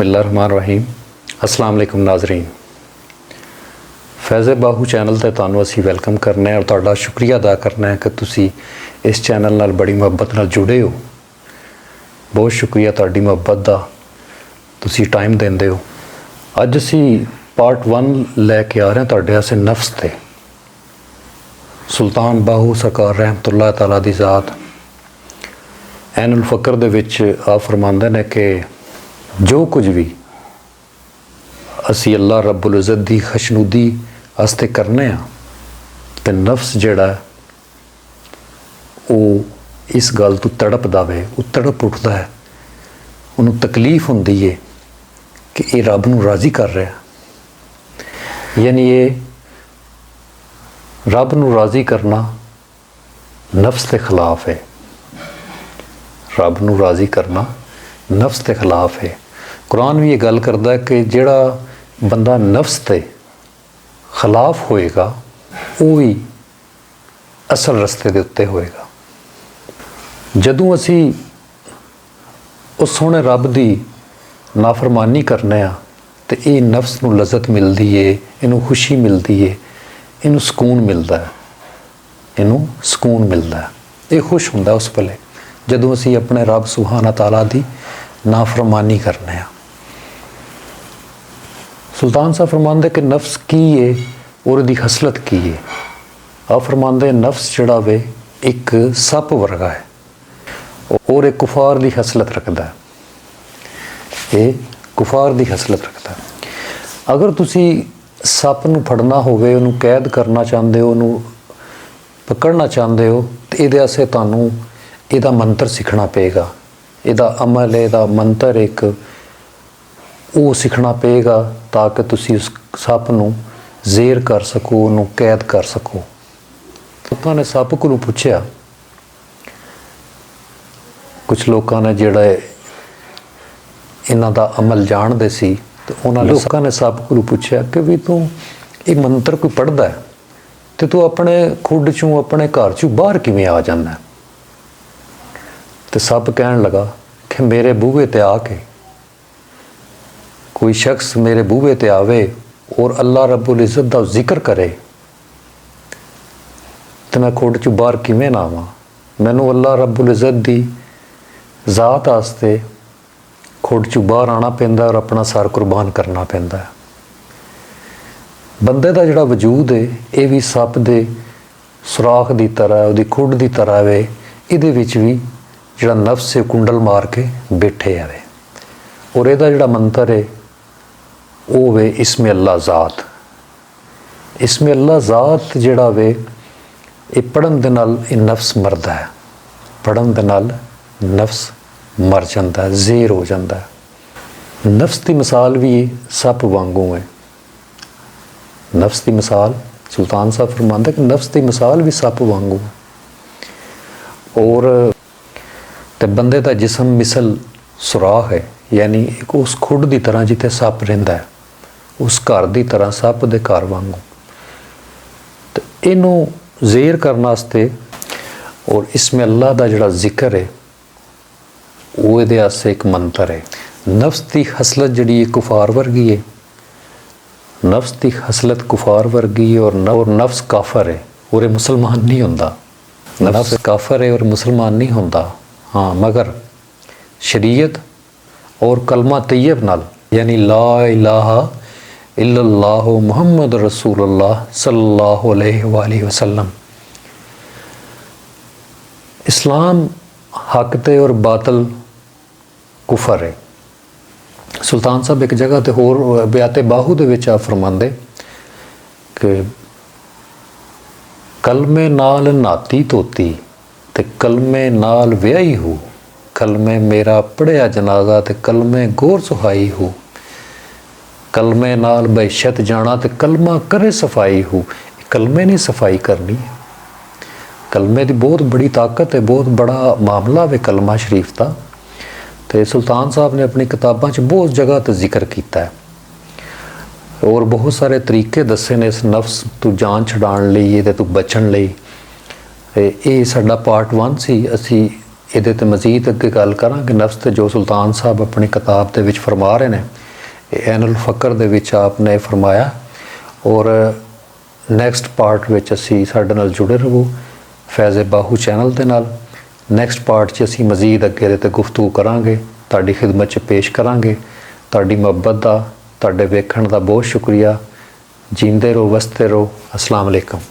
बिस्मिल्लाहिर्रहमानिर्रहीम। अस्सलाम वालेकुम नाज़रीन। फैज़ बाहू चैनल ते तुहानूं असीं वैलकम करने और तुहाडा शुक्रिया अदा करना है कि तुसीं इस चैनल नाल बड़ी मुहब्बत नाल जुड़े हो। बहुत शुक्रिया तुहाडी मुहब्बत दा, तुसीं टाइम देंदे हो। अज असीं पार्ट 1 लैके आ रहे हैं तुहाडे वास्ते नफ्स ते। सुल्तान बाहू सरकार रहमतुल्लाह तआला दी ज़ात ऐनुल फ़क्र दे विच आप फरमांदे ने कि जो कुछ भी असी अल्लाह रब्बुल इज़्ज़त दी खशनुदी आस्ते करने ते नफ्स जिहड़ा वो इस गल तो तड़पदा वे, वो तड़प उठदा है, उन्हें तकलीफ हुंदी है कि ये रब नूं राज़ी कर रहा। यानी ये रब नूं राज़ी करना नफ्स के खिलाफ है। रब नूं राज़ी करना नफ्स के खिलाफ है। कुरान भी ये गल करता है कि जिहड़ा बंदा नफ्स के खिलाफ होएगा वो ही असल रस्ते के उत्ते होएगा। जदों असी उस सोहणे रब की नाफरमानी करने तो ये नफ्स नूं लज़्ज़त मिलती है, इनू खुशी मिलती है, इनू सुकून मिलता है, इनू सुकून मिलता है। ये खुश हुंदा उस वेले जदों असी अपने रब सुभाना तआला दी नाफरमानी करने। सुल्तान साहब फरमांदे कि नफ्स की है और उसकी खसलत की है। आप फरमांदे नफ्स जिहड़ा वे एक सप वर्गा है और एक कुफार की खसलत रखता है। ये कुफार की खसलत रखता है। अगर तुसी सप नूं फड़ना होवे, उन्होंने कैद करना चाहते हो, उन्होंने पकड़ना चाहते हो तो ये वास्ते तुहानूं इहदा मंत्र सीखना पेगा। इहदा अमल है, इहदा मंत्र एक वो सीखना पेगा ताकि तुसी उस सप नूं जेर कर सको, उन्होंने कैद कर सको। लोगों ने सप को पूछया, कुछ लोगों ने जिहड़ा इन्हां दा अमल जानदे सी तो उन्होंने लोगों ने सप को पूछया कि भी तू ये मंत्र कोई पढ़दा है तो तू अपने खुड चों अपने घर चों बाहर किवें आ जांदा? तो सप कहन लगा कि मेरे बूहे ते आके कोई शख्स मेरे बूहे ते आवे और अल्लाह रब्बुल इज़्ज़त दा जिक्र करे तो मैं खुड चों बाहर किवें ना आवां? मैनू अल्लाह रब्बुल इज़्ज़त दी ज़ात आस्ते खुड चों बाहर आना पैंदा और अपना सर कुर्बान करना पैंदा है। बंदे दा जिहड़ा वजूद है ये भी सप दे सुराख की तरह, उसदी खुड की तरह वे। इहदे विच भी जिहड़ा नफ्स है कुंडल मार के बैठे है और इहदा जिहड़ा मंत्र है वो वे इस्मे अल्लाह ज़ात। इस्मे अल्लाह ज़ात जिहड़ा वे ये पढ़न दे नाल ये नफ्स मरदा है, पढ़न दे नाल नफ्स मर जाता है, ज़ेर हो जाता है। नफ्स की मिसाल भी सप वांगू है। नफ्स की मिसाल सुल्तान साहब फरमांदे कि नफ्स की मिसाल भी सप वांगू है और ते बंदे का जिसम मिसल सुराख है, यानी एक उस खुड की तरह जिथे सप रहिंदा है, उस घर की तरह सप दे घर वांगू। तो इनू ज़ेर करने वास्ते और इसमें अल्लाह का जिहड़ा जिक्र है वो इहदे वास्ते एक मंत्र है। नफ्स की खसलत जिहड़ी कुफार वर्गी है, नफ्स की खसलत कुफार वर्गी है और नफ्स काफर है और मुसलमान नहीं होंदा। नफ्स काफर है और मुसलमान नहीं होंदा। हाँ, मगर शरीयत और कलमा तैयब नाल यानी ला इलाहा इल्लल्लाह मुहम्मद रसूलुल्लाह सल्लल्लाहु अलैहि वसल्लम। इस्लाम हक ते और बातल कुफर है। सुल्तान साहब एक जगह ते होर ब्याते बाहू दे विच आ फरमांदे कि कलमे नाल नाती धोती ते कलमे नाल व्याही हो, कलमे मेरा पढ़िया जनाजा ते कलमे गोर सुहाई हो, कलमे नाल बहशत जाना ते कलमा करे सफाई हो। कलमे ने सफाई करनी है। कलमे की बहुत बड़ी ताकत है, बहुत बड़ा मामला है कलमा शरीफ का। तो सुल्तान साहब ने अपनी किताबों बहुत जगह तो जिक्र किया है और बहुत सारे तरीके दसे ने इस नफ्स तू जान छुड़ाने लई ते तू बचन लई। ये साडा पार्ट 1 सी। असी ਇਹਦੇ ਤੇ ਮਜ਼ੀਦ ਅੱਗੇ ਗੱਲ ਕਰਾਂਗੇ। ਨਫਸ ਤੇ ਜੋ ਸੁਲਤਾਨ ਸਾਹਿਬ ਆਪਣੀ ਕਿਤਾਬ ਦੇ ਵਿੱਚ ਫਰਮਾ ਰਹੇ ਨੇ, ਇਹ ਐਨੁਲ ਫਕਰ ਦੇ ਵਿੱਚ ਆਪ ਨੇ ਫਰਮਾਇਆ। ਔਰ ਨੈਕਸਟ ਪਾਰਟ ਵਿੱਚ ਅਸੀਂ ਸਾਡੇ ਨਾਲ ਜੁੜੇ ਰਹੋ ਫੈਜ਼ ਬਾਹੂ ਚੈਨਲ ਦੇ ਨਾਲ। ਨੈਕਸਟ ਪਾਰਟ 'ਚ ਅਸੀਂ ਮਜ਼ੀਦ ਅੱਗੇ ਦੇ ਤੇ ਗੁਫ਼ਤਗੂ ਕਰਾਂਗੇ, ਤੁਹਾਡੀ ਖਿਦਮਤ 'ਚ ਪੇਸ਼ ਕਰਾਂਗੇ। ਤੁਹਾਡੀ ਮੁਹੱਬਤ ਦਾ, ਤੁਹਾਡੇ ਵੇਖਣ ਦਾ ਬਹੁਤ ਸ਼ੁਕਰੀਆ। ਜੀਂਦੇ ਰਹੋ, ਵਸਦੇ ਰਹੋ। अस्सलाम वालेकुम।